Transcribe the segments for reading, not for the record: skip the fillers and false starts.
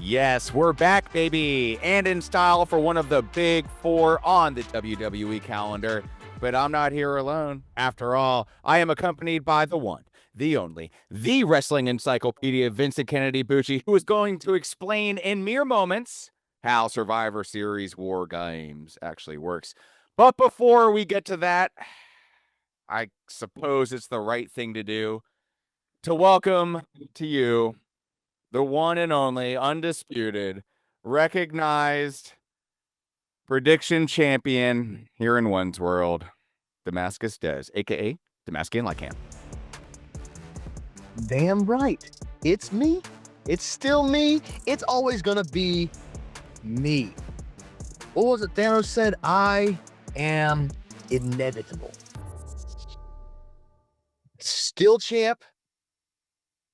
Yes, we're back, baby, and in style for one of the big four on the WWE calendar. But I'm not here alone. After all, I am accompanied by the one, the only, the wrestling encyclopedia, Vincent Kennedy Bucci, who is going to explain in mere moments how Survivor Series War Games actually works. But before we get to that, I suppose it's the right thing to do to welcome to you the one and only, undisputed, recognized prediction champion here in Wenz world, Damascus Des, aka Damascus Lycan. Damn right. It's me. It's still me. It's always gonna be me. What was it Thanos said? I am inevitable. Still champ.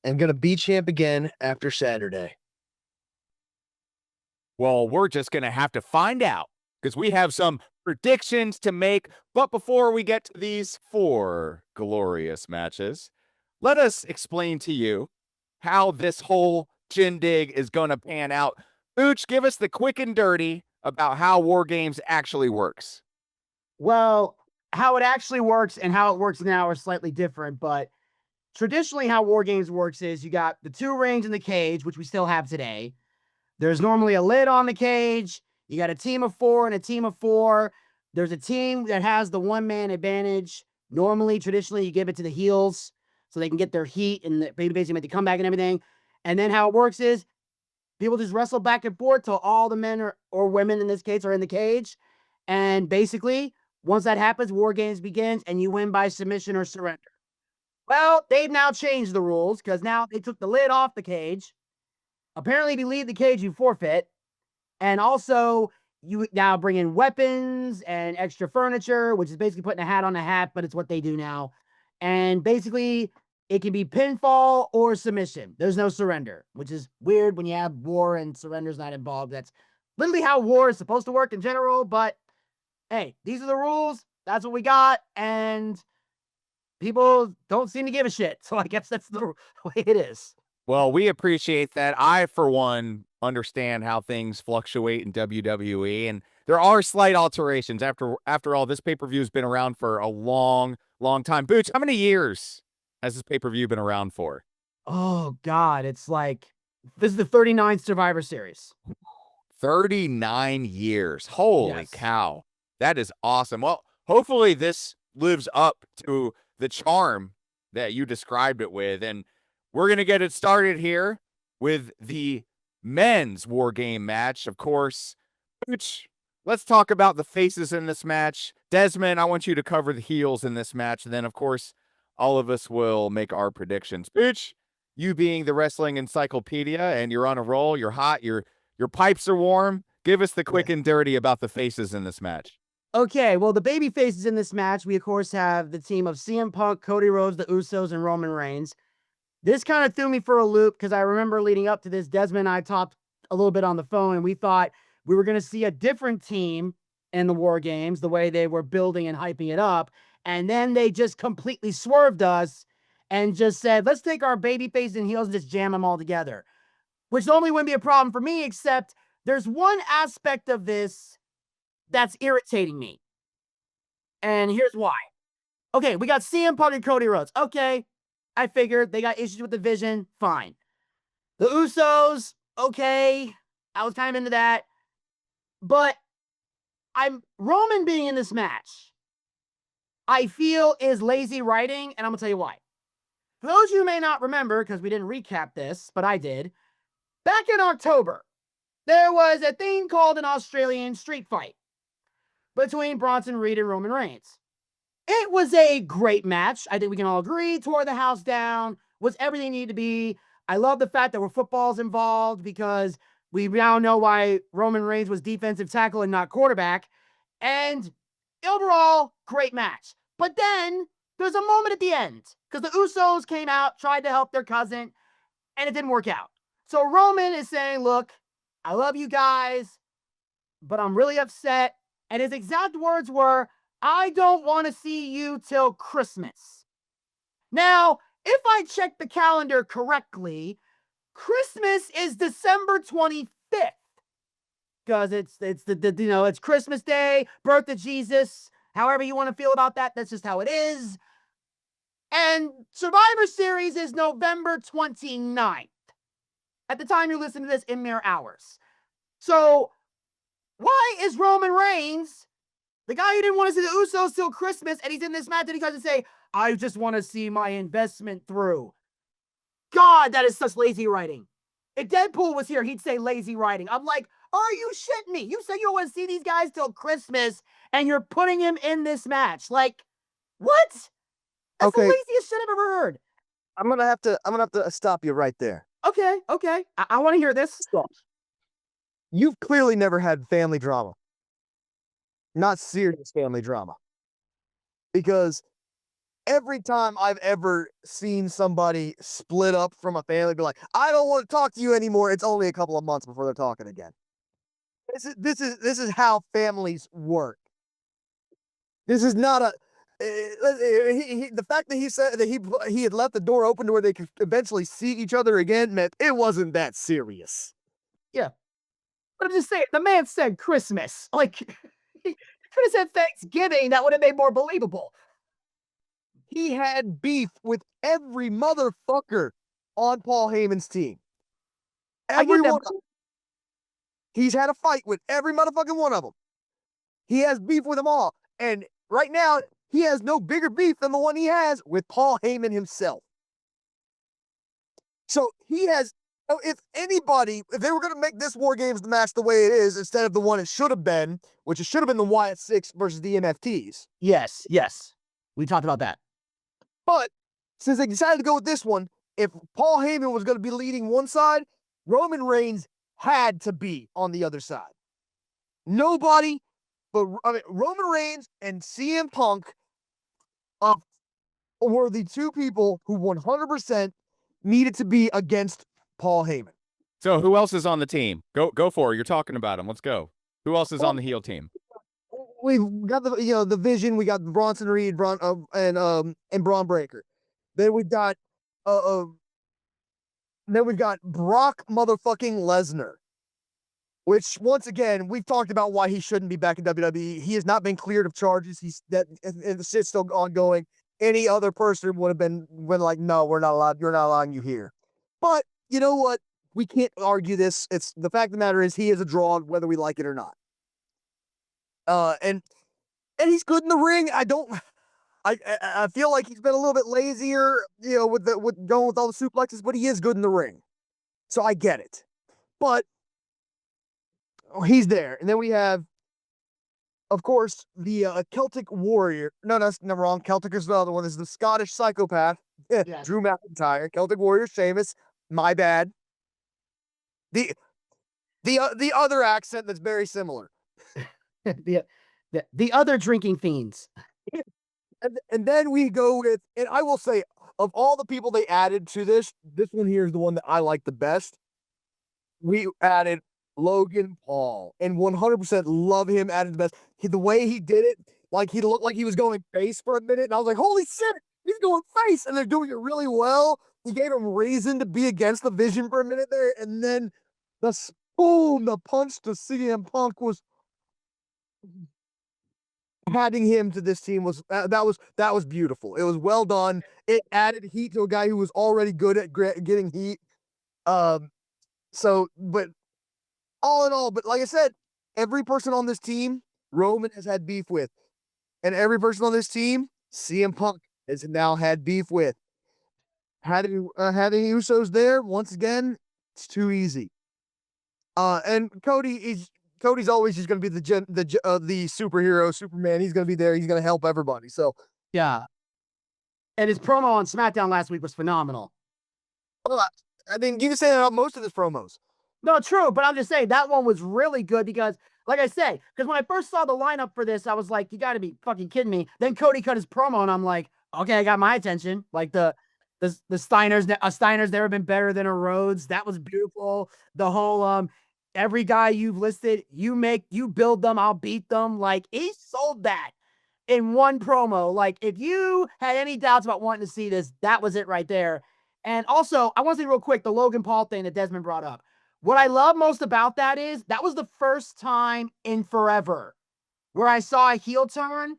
And gonna be champ again after Saturday. Well, we're just going to have to find out because we have some predictions to make. But before we get to these four glorious matches, let us explain to you how this whole shindig is going to pan out. Booch, give us the quick and dirty about how War Games actually works. Well, how it actually works and how it works now are slightly different, but traditionally how War Games works is you got the two rings in the cage, which we still have today. There's normally a lid on the cage. You got a team of 4 and a team of 4. There's a team that has the one-man advantage. Normally, traditionally, you give it to the heels so they can get their heat and basically make the comeback and everything. And then how it works is people just wrestle back and forth till all the men or women in this case are in the cage. And basically, once that happens, War Games begins and you win by submission or surrender. Well, they've now changed the rules because now they took the lid off the cage. Apparently, if you leave the cage, you forfeit. And also, you now bring in weapons and extra furniture, which is basically putting a hat on a hat, but it's what they do now. And basically, it can be pinfall or submission. There's no surrender, which is weird when you have war and surrender's not involved. That's literally how war is supposed to work in general. But hey, these are the rules. That's what we got. And people don't seem to give a shit. So I guess that's the way it is. Well, we appreciate that. I, for one, understand how things fluctuate in WWE, and there are slight alterations. After all, this pay-per-view has been around for a long, long time. Booch, how many years has this pay-per-view been around for? Oh, God. It's like, this is the 39th Survivor Series. 39 years. Holy Yes. cow. That is awesome. Well, hopefully this lives up to the charm that you described it with, and we're going to get it started here with the men's War Game match. Of course, Booch, let's talk about the faces in this match. Desmond, I want you to cover the heels in this match. And then, of course, all of us will make our predictions. Booch, you being the wrestling encyclopedia, and you're on a roll, you're hot, your pipes are warm. Give us the quick and dirty about the faces in this match. Okay, well, the baby faces in this match, we, of course, have the team of CM Punk, Cody Rhodes, the Usos, and Roman Reigns. This kind of threw me for a loop because I remember leading up to this, Desmond and I talked a little bit on the phone, and we thought we were going to see a different team in the War Games, the way they were building and hyping it up. And then they just completely swerved us and just said, let's take our baby faces and heels and just jam them all together, which normally wouldn't be a problem for me, except there's one aspect of this that's irritating me. And here's why. Okay, we got CM Punk and Cody Rhodes. Okay, I figured they got issues with the vision. Fine. The Usos, okay. I was kind of into that. But Roman being in this match, I feel is lazy writing, and I'm going to tell you why. For those of you who may not remember, because we didn't recap this, but I did, back in October, there was a thing called an Australian street fight between Bronson Reed and Roman Reigns. It was a great match. I think we can all agree. Tore the house down. Was everything it needed to be. I love the fact that were footballs involved because we now know why Roman Reigns was defensive tackle and not quarterback. And overall, great match. But then there's a moment at the end because the Usos came out, tried to help their cousin, and it didn't work out. So Roman is saying, look, I love you guys, but I'm really upset. And his exact words were, I don't want to see you till Christmas. Now, if I check the calendar correctly, Christmas is December 25th. Because it's it's Christmas Day, birth of Jesus, however you want to feel about that, that's just how it is. And Survivor Series is November 29th. At the time you listen to this, in mere hours. So why is Roman Reigns, the guy who didn't want to see the Usos till Christmas, and he's in this match and he goes to say, I just want to see my investment through. God, that is such lazy writing. If Deadpool was here, he'd say lazy writing. I'm like, are you shitting me? You said you don't want to see these guys till Christmas, and you're putting him in this match. Like, what? That's the laziest shit I've ever heard. I'm gonna have to stop you right there. Okay. I want to hear this. Stop. You've clearly never had family drama. Not serious family drama. Because every time I've ever seen somebody split up from a family, be like, I don't want to talk to you anymore, it's only a couple of months before they're talking again. This is how families work. This is not a the fact that he said that he had left the door open to where they could eventually see each other again meant it wasn't that serious. Yeah. But I'm just saying, the man said Christmas. Like, he could have said Thanksgiving. That would have made more believable. He had beef with every motherfucker on Paul Heyman's team. Everyone. He's had a fight with every motherfucking one of them. He has beef with them all. And right now, he has no bigger beef than the one he has with Paul Heyman himself. So he has, if they were going to make this War Games match the way it is, instead of the one it should have been, which it should have been the Wyatt 6 versus the MFTs. Yes. We talked about that. But since they decided to go with this one, if Paul Heyman was going to be leading one side, Roman Reigns had to be on the other side. Nobody but Roman Reigns and CM Punk were the two people who 100% needed to be against Paul Heyman. So who else is on the team? Go for it. You're talking about him. Let's go. Who else is on the heel team? We've got the Vision. We got Bronson Reed, and Braun Breaker. Then we've got Brock motherfucking Lesnar. Which, once again, we've talked about why he shouldn't be back in WWE. He has not been cleared of charges. And the shit's still ongoing. Any other person would have been like, no, we're not allowed. You're not allowing you here. But you know what? We can't argue this. It's the fact of the matter is he is a draw, whether we like it or not. And he's good in the ring. I feel like he's been a little bit lazier, with going with all the suplexes, but he is good in the ring. So I get it. But he's there. And then we have, of course, the Celtic Warrior. No, that's not wrong. Celtic is the other one. This is the Scottish psychopath. Yes. Drew McIntyre. Celtic Warrior, Sheamus. My bad. The other accent that's very similar. the other drinking fiends. And then we go with, and I will say, of all the people they added to this one here is the one that I like the best. We added Logan Paul, and 100% love him, added the best. The way he did it, like he looked like he was going face for a minute, and I was like, holy shit, he's going face, and they're doing it really well. He gave him reason to be against the Vision for a minute there, and then the punch to CM Punk was adding him to this team was that was beautiful. It was well done. It added heat to a guy who was already good at getting heat. But all in all, but like I said, every person on this team, Roman has had beef with, and every person on this team, CM Punk has now had beef with. Having Usos there once again, it's too easy. And Cody's always just going to be the superhero, Superman. He's going to be there. He's going to help everybody. So yeah. And his promo on SmackDown last week was phenomenal. Well, I mean, you can say that about most of his promos. No, true, but I'm just saying that one was really good because, like I say, because when I first saw the lineup for this, I was like, you got to be fucking kidding me. Then Cody cut his promo, and I'm like, okay, I got my attention. Like the Steiner's never been better than a Rhodes. That was beautiful. The whole every guy you've listed, you build them, I'll beat them. Like, he sold that in one promo. Like, if you had any doubts about wanting to see this, that was it right there. And also, I want to say real quick, the Logan Paul thing that Desmond brought up. What I love most about that is that was the first time in forever where I saw a heel turn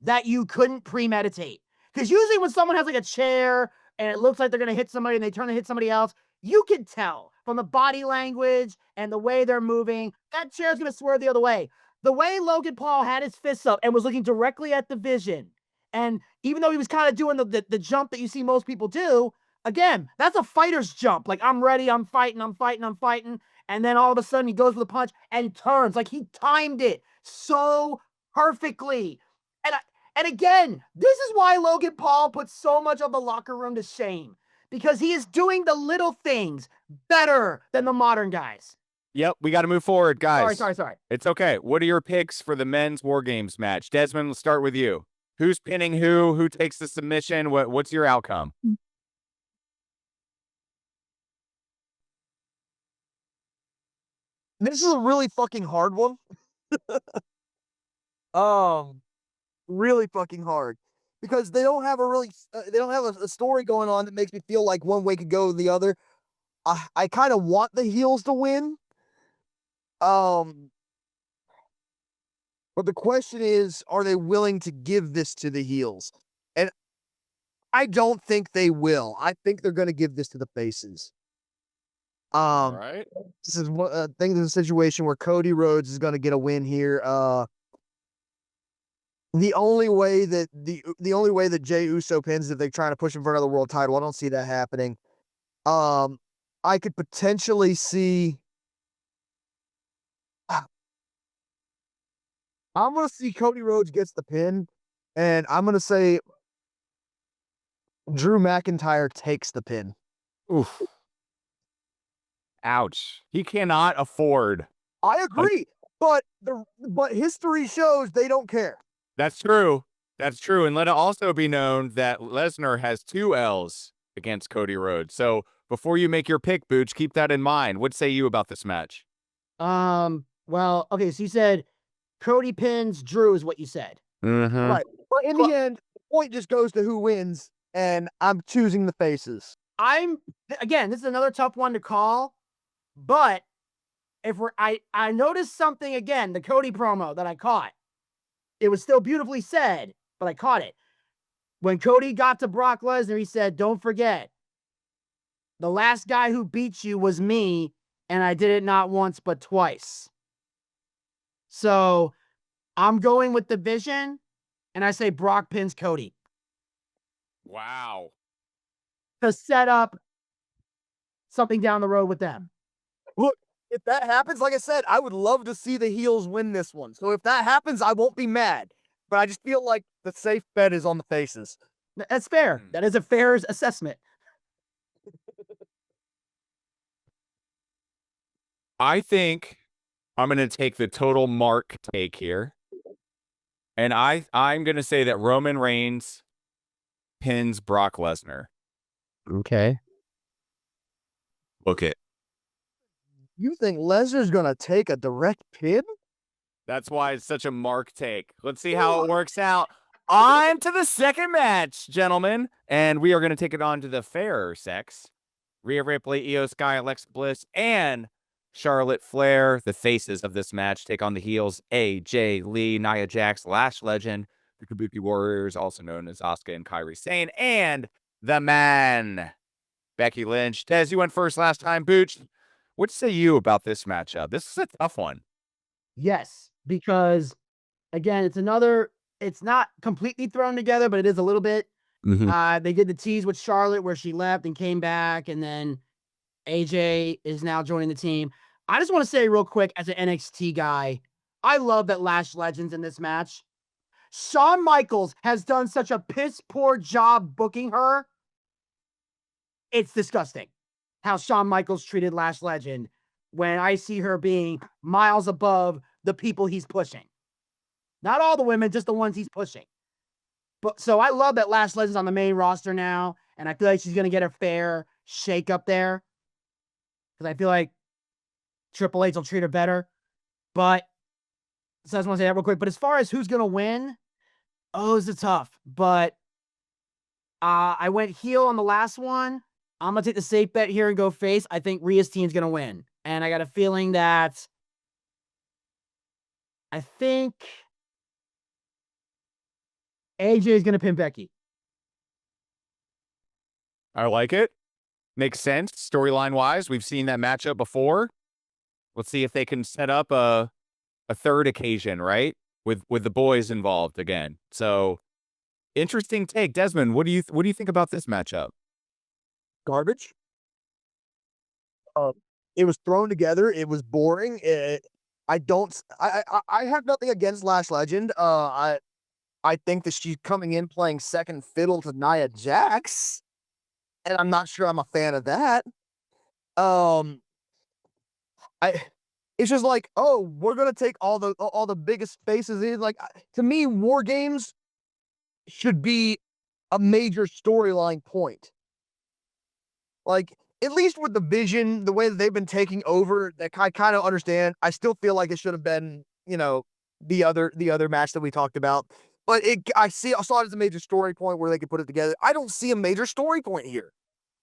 that you couldn't premeditate. Because usually when someone has like a chair and it looks like they're going to hit somebody and they turn to hit somebody else, you can tell from the body language and the way they're moving, that chair's going to swerve the other way. The way Logan Paul had his fists up and was looking directly at the Vision, and even though he was kind of doing the jump that you see most people do, again, that's a fighter's jump. Like, I'm ready, I'm fighting. And then all of a sudden he goes for the punch and turns. Like, he timed it so perfectly. And again, this is why Logan Paul puts so much of the locker room to shame. Because he is doing the little things better than the modern guys. Yep, we got to move forward, guys. Sorry. It's okay. What are your picks for the men's War Games match? Desmond, let's start with you. Who's pinning who? Who takes the submission? What's your outcome? This is a really fucking hard one. Really fucking hard. Because they don't have a story going on that makes me feel like one way could go the other. I kind of want the heels to win. But the question is, are they willing to give this to the heels? And I don't think they will. I think they're going to give this to the faces. All right. This is I think there's a situation where Cody Rhodes is going to get a win here. The only way that Jey Uso pins is if they're trying to push him for another world title. I don't see that happening. I could potentially see. I'm gonna see Cody Rhodes gets the pin, and I'm gonna say Drew McIntyre takes the pin. Oof. Ouch. He cannot afford. I agree, but history shows they don't care. That's true. That's true. And let it also be known that Lesnar has 2 L's against Cody Rhodes. So before you make your pick, Booch, keep that in mind. What say you about this match? Well, okay, so you said Cody pins Drew is what you said. Mm-hmm. Right. But in the end, the point just goes to who wins, and I'm choosing the faces. Again, this is another tough one to call, but I noticed something again, the Cody promo that I caught. It was still beautifully said, but I caught it. When Cody got to Brock Lesnar, he said, "Don't forget, the last guy who beat you was me, and I did it not once but twice." So I'm going with the Vision, and I say Brock pins Cody. Wow. To set up something down the road with them. Look, if that happens, like I said, I would love to see the heels win this one. So if that happens, I won't be mad. But I just feel like the safe bet is on the faces. That's fair. That is a fair assessment. I think I'm going to take the total Mark take here. And I'm going to say that Roman Reigns pins Brock Lesnar. Okay. Book it. You think Lesnar's going to take a direct pin? That's why it's such a Mark take. Let's see how it works out. On to the second match, gentlemen. And we are going to take it on to the fairer sex. Rhea Ripley, Io Sky, Alexa Bliss, and Charlotte Flair, the faces of this match, take on the heels AJ Lee, Nia Jax, Lash Legend, the Kabuki Warriors, also known as Asuka and Kairi Sane, and the man, Becky Lynch. Des, you went first last time. Booch, what say you about this matchup? This is a tough one. Yes, because, again, it's not completely thrown together, but it is a little bit. Mm-hmm. They did the tease with Charlotte where she left and came back, and then AJ is now joining the team. I just want to say real quick, as an NXT guy, I love that Lash Legend's in this match. Shawn Michaels has done such a piss poor job booking her. It's disgusting how Shawn Michaels treated Lash Legend when I see her being miles above the people he's pushing. Not all the women, just the ones he's pushing. But so I love that Lash Legend's on the main roster now, and I feel like she's going to get a fair shake up there. Because I feel like Triple H will treat her better. But, so I just want to say that real quick. But as far as who's going to win, this is tough. But I went heel on the last one. I'm going to take the safe bet here and go face. I think Rhea's team's going to win. And I got a feeling that I think AJ is going to pin Becky. I like it. Makes sense storyline wise. We've seen that matchup before. Let's see if they can set up a third occasion, right? With the boys involved again. So interesting take, Desmond. What do you think about this matchup? Garbage. It was thrown together. It was boring. I have nothing against Lash Legend. I think that she's coming in playing second fiddle to Nia Jax, and I'm not sure I'm a fan of that. It's just like, oh, we're gonna take all the biggest faces in. Like, to me, War Games should be a major storyline point. Like, at least with the vision, the way that they've been taking over, that I kind of understand. I still feel like it should have been, the other match that we talked about. But I saw it as a major story point where they could put it together. I don't see a major story point here.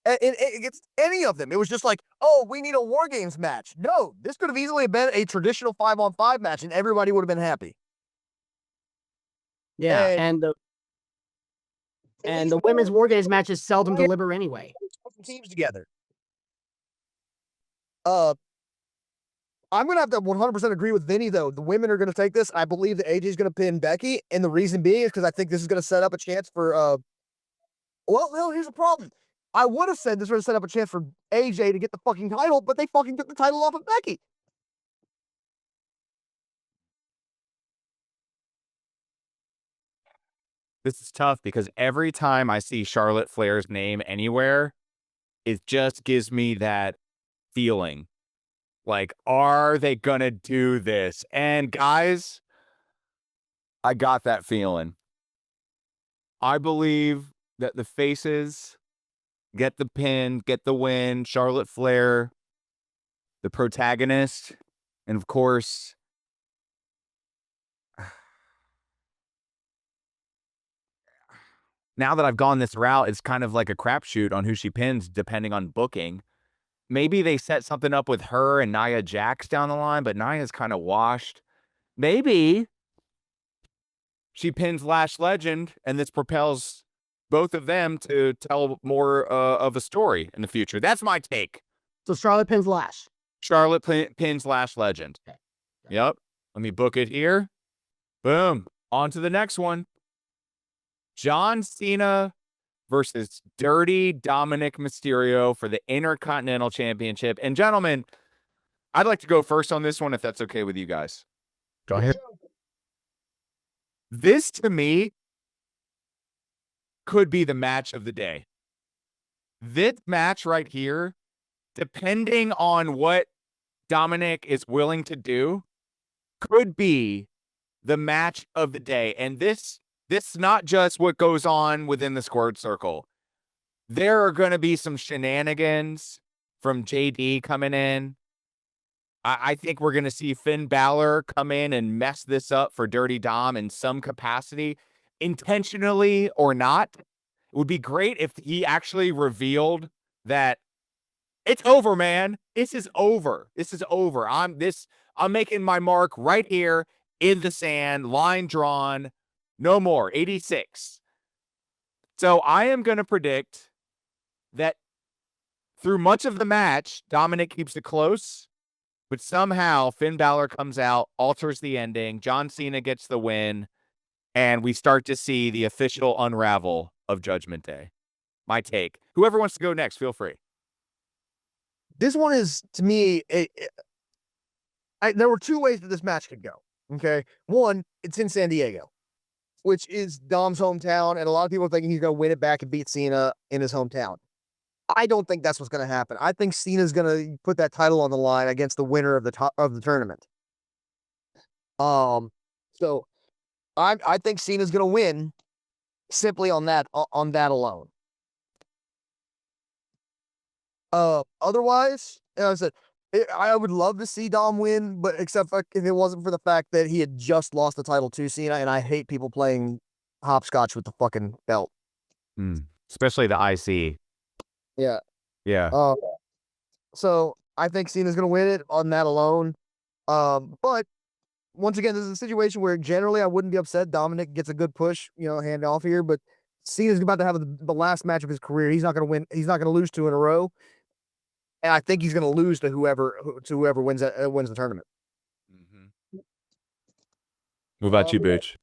Against any of them. It was just like, oh, we need a War Games match. No, this could have easily been a traditional 5-on-5 match, and everybody would have been happy. Yeah, and the women's War Games matches seldom deliver anyway. Teams together. I'm going to have to 100% agree with Vinny, though. The women are going to take this. I believe that AJ is going to pin Becky, and the reason being is because I think this is going to set up a chance for, well, here's the problem. I would have said this would have set up a chance for AJ to get the fucking title, but they fucking took the title off of Becky. This is tough because every time I see Charlotte Flair's name anywhere, it just gives me that feeling. Like, are they gonna do this? And guys, I got that feeling. I believe that the faces get the pin, get the win. Charlotte Flair, the protagonist, and of course, now that I've gone this route, it's kind of like a crapshoot on who she pins depending on booking. Maybe they set something up with her and Nia Jax down the line, but Nia's kind of washed. Maybe she pins Lash Legend, and this propels both of them to tell more of a story in the future. That's my take. So Charlotte pins Lash. Charlotte pins Lash Legend. Okay. Yep. Let me book it here. Boom. On to the next one. John Cena versus Dirty Dominic Mysterio for the Intercontinental Championship. And gentlemen, I'd like to go first on this one if that's okay with you guys. Go ahead. This, to me, could be the match of the day. This match right here, depending on what Dominic is willing to do, could be the match of the day. And this is not just what goes on within the squared circle. There are going to be some shenanigans from JD coming in. I think we're going to see Finn Balor come in and mess this up for Dirty Dom in some capacity, intentionally or not. It would be great if he actually revealed that it's over, man. This is over. This is over. I'm making my mark right here in the sand, line drawn, no more, 86. So I am going to predict that through much of the match, Dominic keeps it close, but somehow Finn Balor comes out, alters the ending, John Cena gets the win, and we start to see the official unravel of Judgment Day. My take. Whoever wants to go next, feel free. This one is, to me, there were two ways that this match could go. Okay. One, it's in San Diego, which is Dom's hometown, and a lot of people are thinking he's going to win it back and beat Cena in his hometown. I don't think that's what's going to happen. I think Cena's going to put that title on the line against the winner of the tournament. So I think Cena's going to win simply on that alone. Otherwise, as I said, I would love to see Dom win, but except if it wasn't for the fact that he had just lost the title to Cena, and I hate people playing hopscotch with the fucking belt. Especially the IC. Yeah. Yeah. So I think Cena's going to win it on that alone. But once again, this is a situation where generally I wouldn't be upset. Dominic gets a good push, hand off here, but Cena's about to have the last match of his career. He's not going to win. He's not going to lose 2 in a row. And I think he's going to lose to whoever wins the tournament. Mm-hmm. What about you, Booch?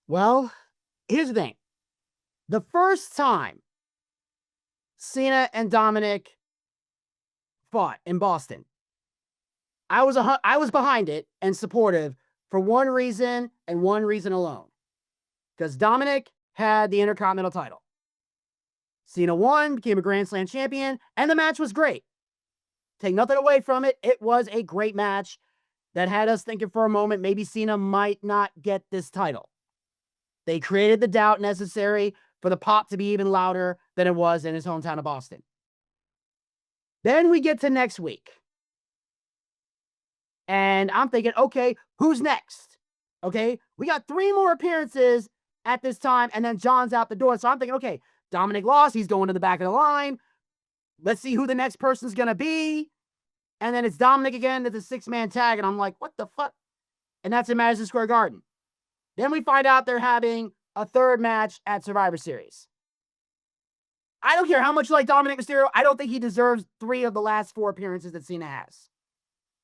Well, here's the thing. The first time Cena and Dominic fought in Boston, I was behind it and supportive for one reason and one reason alone. Because Dominic had the Intercontinental title. Cena won, became a Grand Slam champion, and the match was great. Take nothing away from it. It was a great match that had us thinking for a moment maybe Cena might not get this title. They created the doubt necessary for the pop to be even louder than it was in his hometown of Boston. Then we get to next week. And I'm thinking, okay, who's next? Okay, we got 3 more appearances at this time, and then John's out the door. So I'm thinking, okay, Dominic lost. He's going to the back of the line. Let's see who the next person's going to be. And then it's Dominic again. It's a 6-man tag. And I'm like, what the fuck? And that's in Madison Square Garden. Then we find out they're having a 3rd match at Survivor Series. I don't care how much you like Dominic Mysterio. I don't think he deserves 3 of the last 4 appearances that Cena has.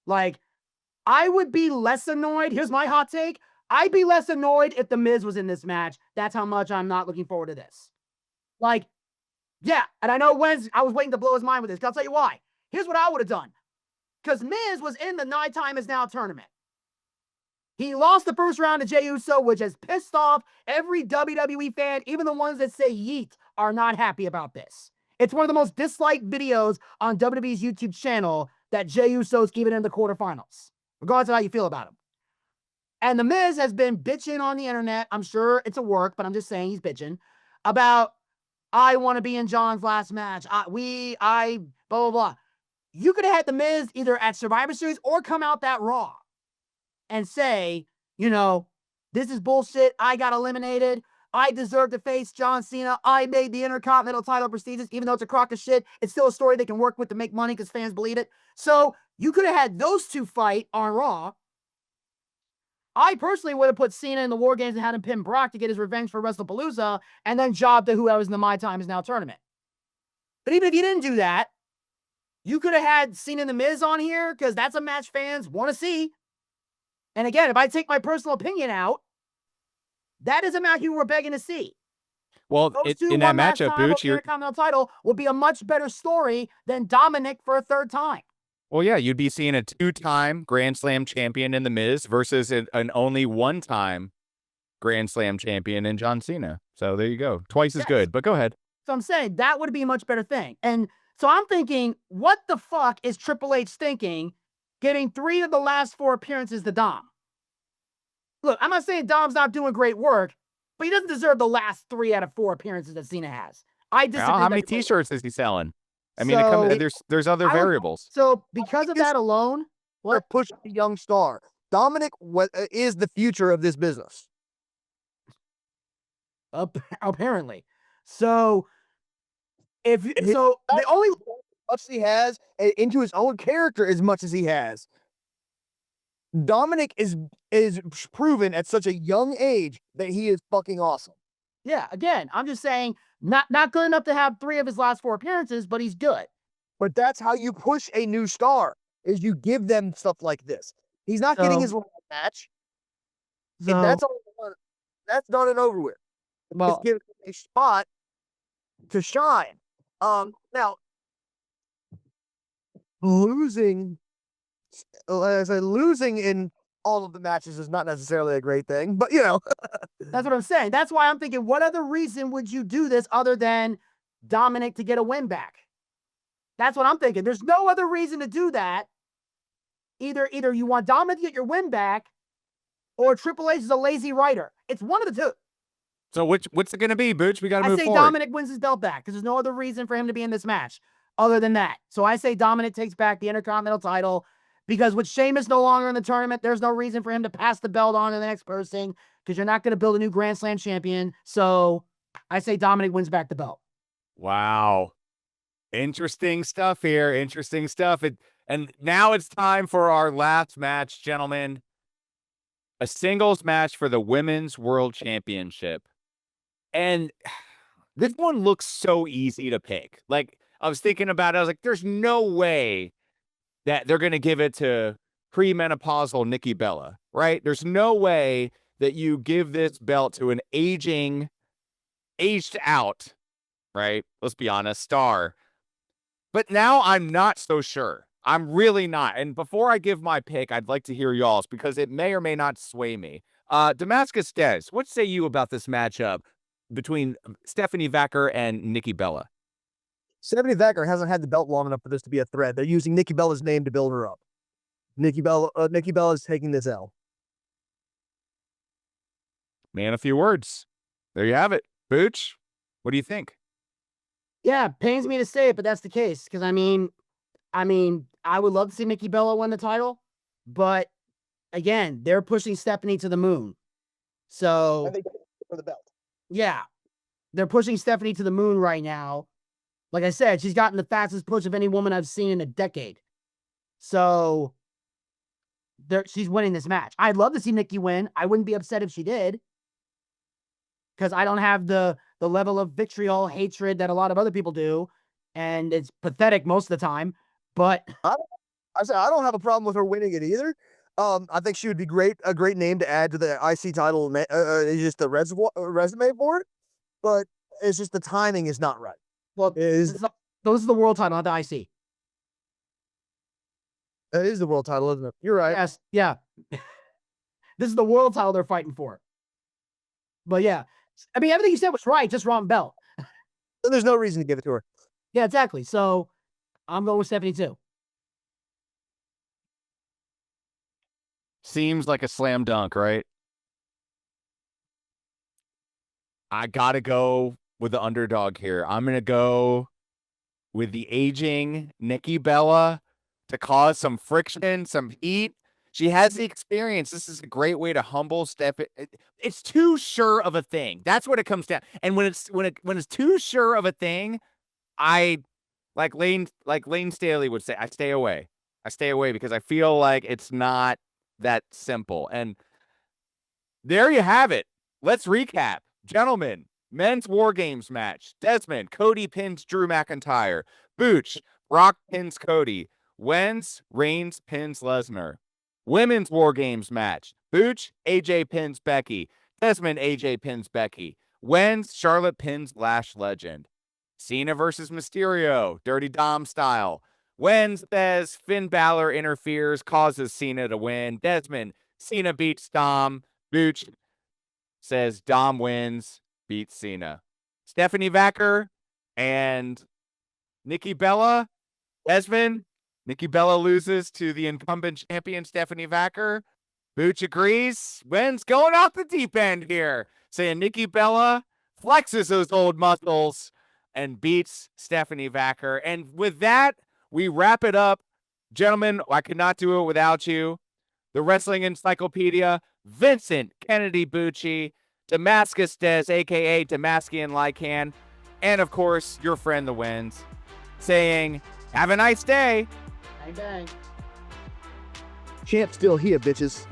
Like, I would be less annoyed. Here's my hot take. I'd be less annoyed if The Miz was in this match. That's how much I'm not looking forward to this. Like, yeah, and I know Wenz, I was waiting to blow his mind with this. I'll tell you why. Here's what I would have done. Because Miz was in the 9 Time Is Now tournament. He lost the first round to Jey Uso, which has pissed off every WWE fan. Even the ones that say yeet are not happy about this. It's one of the most disliked videos on WWE's YouTube channel that Jey Uso's even in the quarterfinals, regardless of how you feel about him. And The Miz has been bitching on the internet. I'm sure it's a work, but I'm just saying he's bitching about, I want to be in John's last match. Blah, blah, blah. You could have had The Miz either at Survivor Series or come out that Raw and say, this is bullshit. I got eliminated. I deserve to face John Cena. I made the Intercontinental title prestigious, even though it's a crock of shit. It's still a story they can work with to make money because fans believe it. So you could have had those 2 fight on Raw. I personally would have put Cena in the War Games and had him pin Brock to get his revenge for WrestlePalooza and then job to whoever's in the My Time Is Now tournament. But even if you didn't do that, you could have had Cena and The Miz on here because that's a match fans want to see. And again, if I take my personal opinion out, that is a match you were begging to see. Well, in that matchup, Booch, your Intercontinental title would be a much better story than Dominic for a 3rd time. Well, yeah, you'd be seeing a 2-time Grand Slam champion in The Miz versus an only 1-time Grand Slam champion in John Cena. So there you go. Twice as good, but go ahead. So I'm saying that would be a much better thing. And so I'm thinking, what the fuck is Triple H thinking giving 3 of the last 4 appearances to Dom? Look, I'm not saying Dom's not doing great work, but he doesn't deserve the last 3 out of 4 appearances that Cena has. I disagree. How many T-shirts is he selling? I mean, there's other variables. So because of that alone, what push a young star? Dominic is the future of this business. Apparently. So the only much he has into his own character as much as he has. Dominic is proven at such a young age that he is fucking awesome. Yeah, again, I'm just saying, not good enough to have 3 of his last 4 appearances, but he's good. But that's how you push a new star, is you give them stuff like this. He's not getting his match. So, that's done and over with. Well, just give a spot to shine. Now, losing in all of the matches is not necessarily a great thing, but that's what I'm saying. That's why I'm thinking, what other reason would you do this other than Dominic to get a win back? That's what I'm thinking. There's no other reason to do that. Either you want Dominic to get your win back, or Triple H is a lazy writer. It's one of the 2. So what's it going to be, Booch? We got to move forward. I say Dominic wins his belt back because there's no other reason for him to be in this match other than that. So I say Dominic takes back the Intercontinental title because with Sheamus no longer in the tournament, there's no reason for him to pass the belt on to the next person because you're not going to build a new Grand Slam champion. So I say Dominic wins back the belt. Wow. Interesting stuff here. Interesting stuff. And now it's time for our last match, gentlemen. A singles match for the Women's World Championship. And this one looks so easy to pick. Like, I was thinking about it. I was like, there's no way that they're going to give it to premenopausal Nikki Bella, right? There's no way that you give this belt to an aged out, right? Let's be honest, star. But now I'm not so sure. I'm really not. And before I give my pick, I'd like to hear y'all's because it may or may not sway me. Damascus Des, what say you about this matchup between Stephanie Vaquer and Nikki Bella? Stephanie Vaquer hasn't had the belt long enough for this to be a threat. They're using Nikki Bella's name to build her up. Nikki Bella is taking this L. Man, a few words. There you have it. Booch, what do you think? Yeah, pains me to say it, but that's the case. Because I mean, I would love to see Nikki Bella win the title, but again, they're pushing Stephanie to the moon. So And they for the belt. yeah, they're pushing Stephanie to the moon right now. Like I said, she's gotten the fastest push of any woman I've seen in a decade. So she's winning this match. I'd love to see Nikki win. I wouldn't be upset if she did. Because I don't have the level of vitriol hatred that a lot of other people do. And it's pathetic most of the time. But I don't have a problem with her winning it either. I think she would be a great name to add to the IC title. It's just the resume for it. But it's just the timing is not right. well, those are the world title, not the IC. It is the world title, isn't it? You're right. Yes, yeah. This is the world title they're fighting for. But yeah, I mean, everything you said was right, just wrong belt. So there's no reason to give it to her. Yeah, exactly. So I'm going with 72. Seems like a slam dunk, right? I gotta go with the underdog here. I'm gonna go with the aging Nikki Bella to cause some friction, some heat. She has the experience. This is a great way to humble Steph. It's too sure of a thing. That's what it comes down. And when it's too sure of a thing, I like Lane Staley would say, I stay away. I stay away because I feel like it's not that simple. And there you have it. Let's recap. Gentlemen, men's War Games match. Desmond, Cody pins Drew McIntyre. Booch, Brock pins Cody. Wenz, Reigns pins Lesnar. Women's War Games match. Booch, AJ pins Becky. Desmond, AJ pins Becky. Wenz, Charlotte pins Lash Legend. Cena versus Mysterio, Dirty Dom style. Wenz says Finn Balor interferes, causes Cena to win. Desmond, Cena beats Dom. Booch says Dom wins, beats Cena. Stephanie Vaquer and Nikki Bella. Desmond, Nikki Bella loses to the incumbent champion, Stephanie Vaquer. Booch agrees. Wenz going off the deep end here, saying Nikki Bella flexes those old muscles and beats Stephanie Vaquer. And with that, we wrap it up. Gentlemen, I could not do it without you. The Wrestling Encyclopedia, Vincent Kennedy Bucci, Damascus Des, a.k.a. Damaskian Lycan, and, of course, your friend, the Wenz, saying, have a nice day. Bang, bang. Champ's still here, bitches.